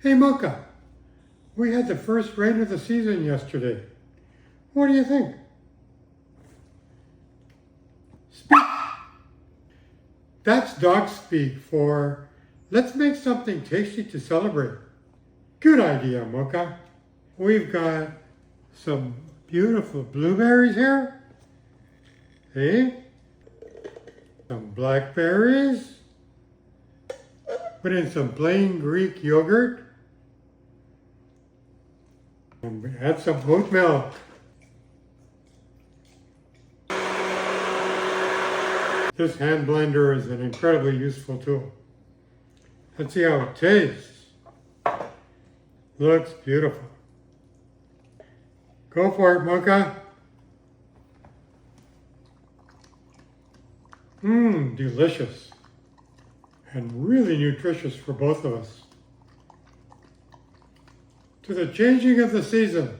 Hey Mocha, we had the first rain of the season yesterday. What do you think? Speak. That's dog speak for let's make something tasty to celebrate. Good idea, Mocha. We've got some beautiful blueberries here. Hey? Some blackberries. Put in some plain Greek yogurt. And we add some oat milk. This hand blender is an incredibly useful tool. Let's see how it tastes. Looks beautiful. Go for it, Mocha. Delicious. And really nutritious for both of us. To the changing of the season.